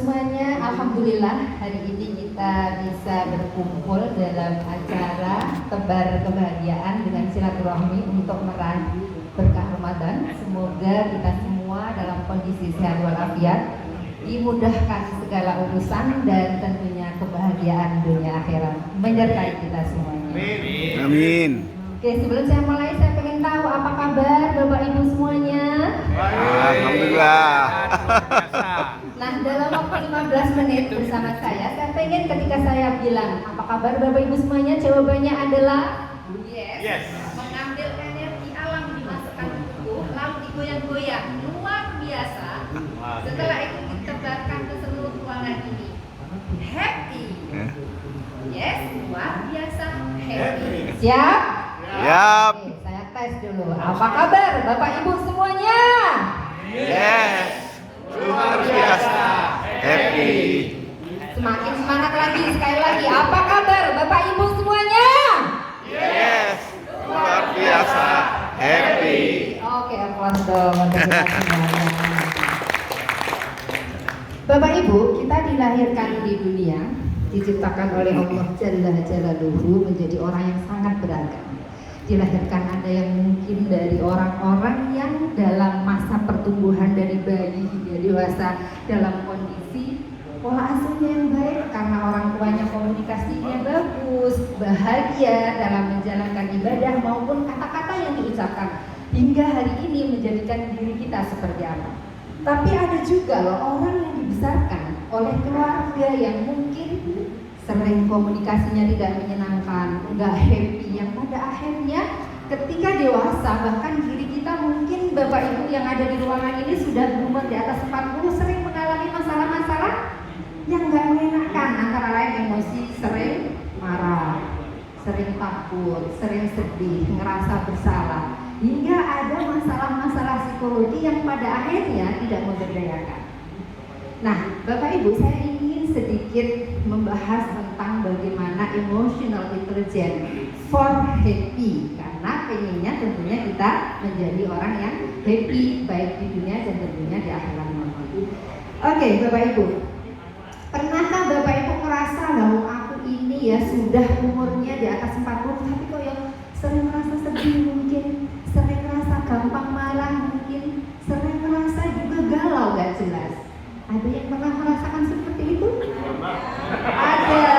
semuanya, alhamdulillah hari ini kita bisa berkumpul dalam acara tebar kebahagiaan dengan silaturahmi untuk meraih berkah Ramadan. Semoga kita semua dalam kondisi sehat walafiat, dimudahkan segala urusan dan tentunya kebahagiaan dunia akhirat menyertai kita semuanya. Amin. Oke, sebelum saya mulai, saya pengen tahu apa kabar Bapak Ibu semuanya? Alhamdulillah. Nah, dalam waktu 15 menit bersama saya pengen ketika saya bilang apa kabar Bapak Ibu semuanya, jawabannya adalah yes. Mengambil energi alam dimasukkan ke tubuh, lalu digoyang-goyang, luar biasa. Setelah itu ditebarkan ke seluruh ruangan ini. Happy. Yes, luar biasa happy. Siap? Siap. Oke, saya tes dulu. Apa kabar Bapak Ibu semuanya? Yes. Luar biasa. Happy. Semakin semangat lagi, sekali lagi. Apa kabar Bapak Ibu semuanya? Yes. Luar biasa. Happy. Oke, aplaus dong untuk kita semuanya. Bapak Ibu, kita dilahirkan di dunia, diciptakan oleh Allah Jalla Jalaluhu menjadi orang yang sangat beragam. Dilahirkan ada yang mungkin dari orang-orang yang dalam masa pertumbuhan dari bayi hingga dewasa dalam kondisi pola asuhnya yang baik karena orang tuanya komunikasinya bagus, bahagia dalam menjalankan ibadah maupun kata-kata yang diucapkan hingga hari ini menjadikan diri kita seperti apa. Tapi ada juga loh orang yang dibesarkan oleh keluarga yang mungkin sering komunikasinya tidak menyenangkan, enggak happy, yang pada akhirnya ketika dewasa bahkan diri kita mungkin Bapak Ibu yang ada di ruangan ini sudah berumur di atas 40 sering mengalami masalah-masalah yang enggak menyenangkan, antara lain emosi, sering marah, sering takut, sering sedih, ngerasa bersalah, hingga ada masalah-masalah psikologi yang pada akhirnya tidak memberdayakan. Nah, Bapak Ibu, saya ingin sedikit membahas tentang bagaimana emotional intelligence for happy, karena pengennya tentunya kita menjadi orang yang happy baik di dunia dan tentunya di akhirat nanti. Oke, Bapak Ibu, pernahkah Bapak Ibu merasa bahwa aku ini ya sudah umurnya di atas 40 tapi kok yang sering merasa sedih mungkin, sering merasa gampang marah mungkin, sering merasa juga galau gak jelas. Ada yang pernah merasakan seperti itu? Ada.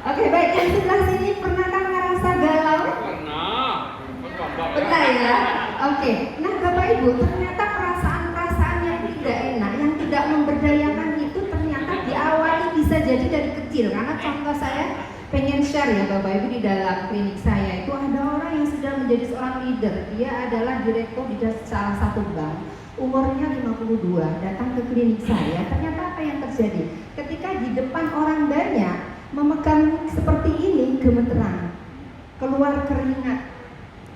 Oke, baik, yang sebelah sini pernahkah merasa galau? Pernah ya? Oke, nah Bapak Ibu, ternyata perasaan-perasaan yang tidak enak, yang tidak memberdayakan itu ternyata diawali bisa jadi dari kecil. Karena contoh saya pengen share ya Bapak Ibu, di dalam klinik saya itu ada orang yang sudah menjadi seorang leader. Dia adalah direktur di salah satu bank, umurnya 52, datang ke klinik saya. Ternyata apa yang terjadi? Ketika di depan orang banyak memegang seperti ini, gemeteran, keluar keringat,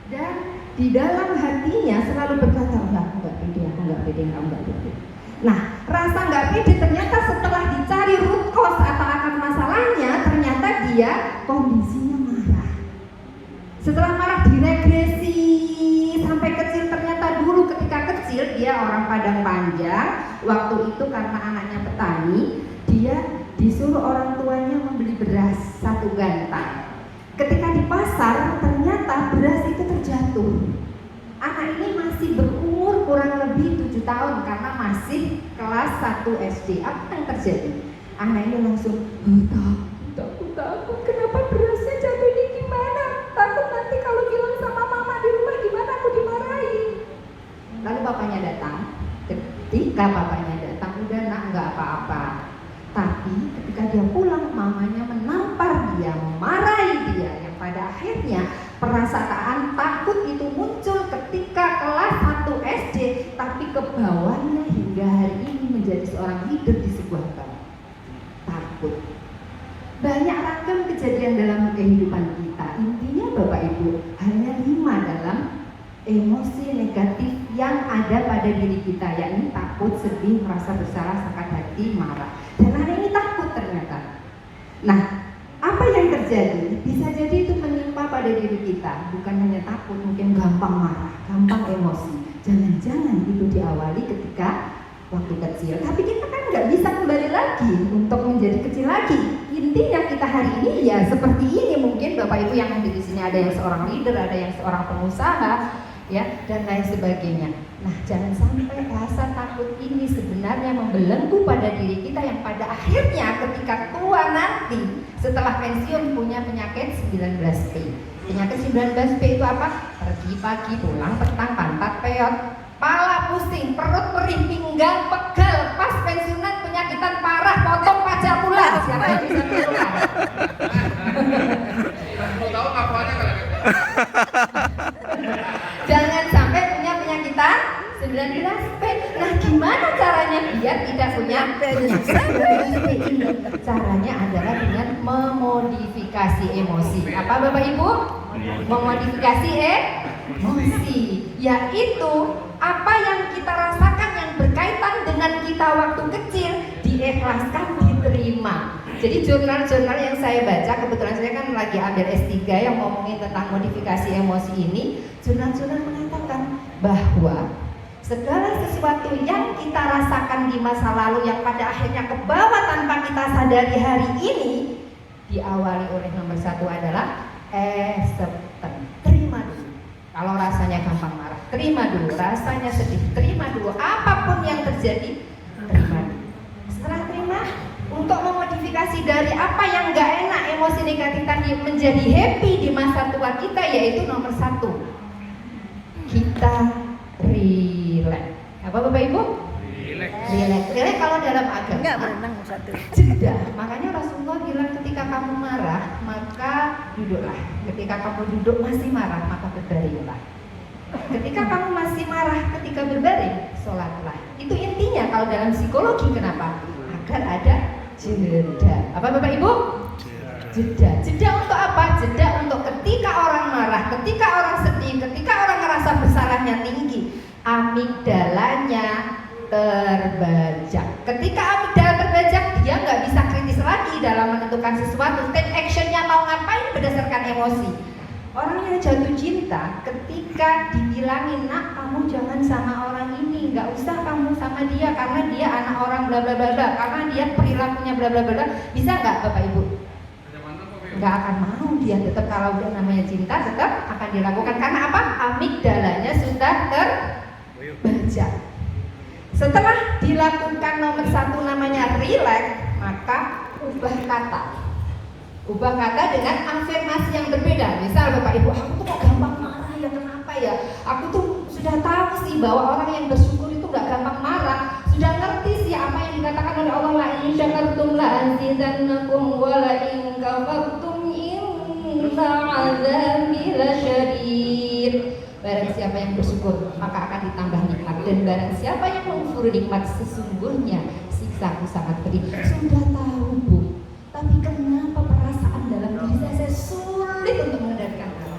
dan di dalam hatinya selalu berkata, aku nggak pede. Nah, rasa nggak pede ternyata setelah dicari root cause atau akar masalahnya, ternyata dia kondisinya marah. Setelah marah diregresi sampai kecil, ternyata dulu ketika kecil dia orang Padang Panjang. Waktu itu karena anaknya petani, dia disuruh orang tuanya membeli beras 1 gantang. Ketika di pasar ternyata beras itu terjatuh. Anak ini masih berumur kurang lebih 7 tahun karena masih kelas 1 SD. Apa yang terjadi? Anak ini langsung takut, kenapa berasnya jatuh ini gimana? Takut nanti kalau bilang sama mama di rumah gimana aku dimarahi. Lalu bapaknya datang. Ketika bapaknya datang, udah nak, nggak apa-apa. Tapi ketika dia pulang, mamanya menampar dia, memarahi dia, yang pada akhirnya perasaan takut itu muncul ketika kelas 1 SD, tapi ke bawahnya hingga hari ini menjadi seorang leader di sebuah bank. Takut. Banyak ragam kejadian dalam kehidupan kita. Intinya Bapak Ibu, hanya 5 dalam emosi negatif yang ada pada diri kita, yakni takut, sedih, merasa bersalah, sakit hati, marah. Dan hari ini takut ternyata. Nah, apa yang terjadi? Bisa jadi itu menimpa pada pada diri kita, bukan hanya takut, mungkin gampang marah, gampang emosi. Jangan-jangan itu diawali ketika waktu kecil, tapi kita kan nggak bisa kembali lagi untuk menjadi kecil lagi. Intinya kita hari ini ya seperti ini. Mungkin Bapak Ibu yang di sini ada yang seorang leader, ada yang seorang pengusaha, ya, dan lain sebagainya. Nah, jangan sampai rasa takut ini sebenarnya membelenggu pada diri kita yang pada akhirnya ketika tua nanti setelah pensiun punya penyakit 19P. Penyakit 19P itu apa? Pergi pagi, pulang petang, pantat peot, pala pusing, perut perih, pinggang pegal, pas pensiunan penyakitan parah, potong pajak pula. Siapa yang bisa pulang? Jangan sampai punya penyakitan 19P. Nah, gimana caranya biar tidak punya penyakit 19P ini? Caranya adalah dengan memodifikasi emosi. Apa Bapak Ibu? Memodifikasi emosi, yaitu apa yang kita rasakan yang berkaitan dengan kita waktu kecil diikhlaskan, diterima. Jadi jurnal-jurnal yang saya baca, kebetulan saya kan lagi ambil S3 yang ngomongin tentang modifikasi emosi ini. Jurnal-jurnal mengatakan bahwa segala sesuatu yang kita rasakan di masa lalu yang pada akhirnya ke bawah tanpa kita sadari hari ini, diawali oleh nomor satu adalah acceptance. Terima dulu. Kalau rasanya gampang marah, terima dulu. Rasanya sedih, terima dulu. Apapun yang terjadi, terima dulu. Setelah terima, untuk memodifikasi dari apa yang gak enak, emosi negatif tadi menjadi happy di masa tua kita, yaitu nomor satu, kita relax. Apa Bapak Ibu? Relax kalau dalam agama enggak berenang satu. jeda. Makanya Rasulullah bilang ketika kamu marah maka duduklah. Ketika kamu duduk masih marah maka berbaringlah. Ketika kamu masih marah ketika berbaring, sholatlah. Itu intinya kalau dalam psikologi. Kenapa? Agar ada jeda. Apa Bapak Ibu? Jeda. Jeda untuk apa? Jeda untuk ketika orang marah, ketika orang sedih, ketika orang ngerasa bersalahnya tinggi, amigdalanya terbajak. Ketika amigdala terbajak, dia nggak bisa kritis lagi dalam menentukan sesuatu. Take actionnya mau ngapain berdasarkan emosi. Orang yang jatuh cinta, ketika dibilangin, nak kamu jangan sama orang ini, nggak usah kamu sama dia karena dia anak orang bla bla bla bla, karena dia perilakunya bla bla bla, bisa nggak Bapak Ibu? Nggak akan mau dia. Tetap kalau udah namanya cinta tetap akan dilakukan. Karena apa? Amigdalanya sudah terbajak. Setelah dilakukan nomor satu namanya relax, maka ubah kata. Ubah kata dengan afirmasi yang berbeda. Misal Bapak Ibu, aku tuh kok gampang marah ya, kenapa ya? Aku tuh sudah tahu sih bahwa orang yang bersyukur itu gak gampang marah. Sudah ngerti sih apa yang dikatakan oleh Allah, la in syakartum la azidannakum wa la in kafartum inna azabi lasyadid. Barang siapa yang bersyukur maka akan ditambah nikmat, dan barang siapa yang mengkufuri nikmat sesungguhnya siksaku sangat pedih. Sudah tahu Bu, tapi kenapa perasaan dalam diri saya sulit untuk mengendalikan hal?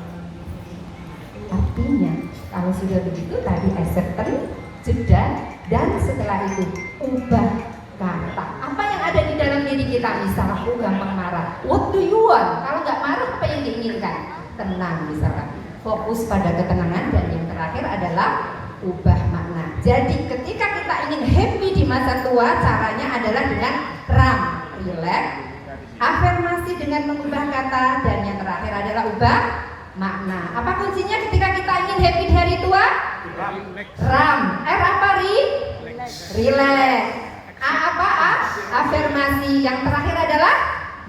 Artinya kalau sudah begitu tadi acceptance, jeda, dan setelah itu ubah kata. Apa yang ada di dalam diri kita? Misal aku gampang marah, what do you want? Kalau nggak marah apa yang diinginkan? Tenang misalkan. Fokus pada ketenangan, dan yang terakhir adalah ubah makna. Jadi ketika kita ingin happy di masa tua, caranya adalah dengan RAM, relax, afirmasi dengan mengubah kata, dan yang terakhir adalah ubah makna. Apa kuncinya ketika kita ingin happy di hari tua? RAM. R apa ri? Relax. A apa? A? Afirmasi. Yang terakhir adalah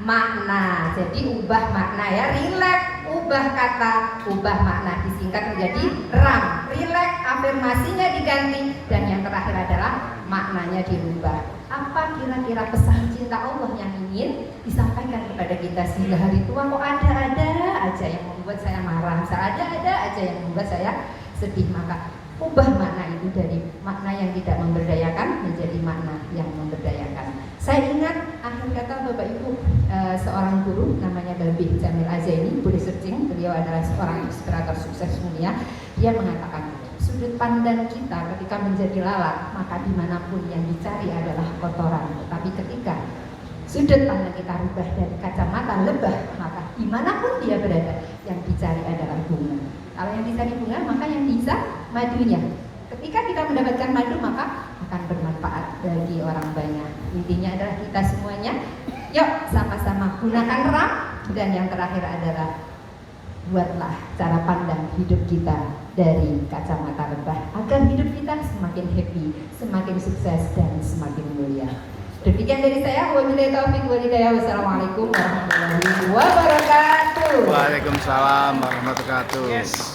makna. Jadi ubah makna ya, relax, ubah kata, ubah makna, disingkat menjadi RAM. Relax, afirmasinya diganti, dan yang terakhir adalah maknanya dirubah. Apa kira-kira pesan cinta Allah yang ingin disampaikan kepada kita sehingga hari tua kok ada-ada aja yang membuat saya marah, ada-ada aja yang membuat saya sedih? Maka ubah makna itu dari makna yang tidak memberdayakan menjadi makna yang memberdayakan. Saya ingat akhir kata Bapak Ibu, seorang guru namanya Babih Jamil Azaini, boleh searching, beliau adalah seorang inspirator sukses dunia. Dia mengatakan, sudut pandang kita ketika menjadi lalat, maka dimanapun yang dicari adalah kotoran. Tetapi ketika sudut pandang kita rubah dari kacamata lebah, maka dimanapun dia berada, yang dicari adalah bunga. Kalau yang dicari bunga, maka yang bisa madunya. Ketika kita mendapatkan madu, maka akan bermanfaat bagi orang banyak. Intinya adalah kita semuanya, yuk sama-sama gunakan ram. Dan yang terakhir adalah buatlah cara pandang hidup kita dari kacamata lebah, agar hidup kita semakin happy, semakin sukses, dan semakin mulia. Demikian dari saya. Wabillahi taufiq wal hidayah. Wassalamualaikum warahmatullahi wabarakatuh. Waalaikumsalam warahmatullahi wabarakatuh.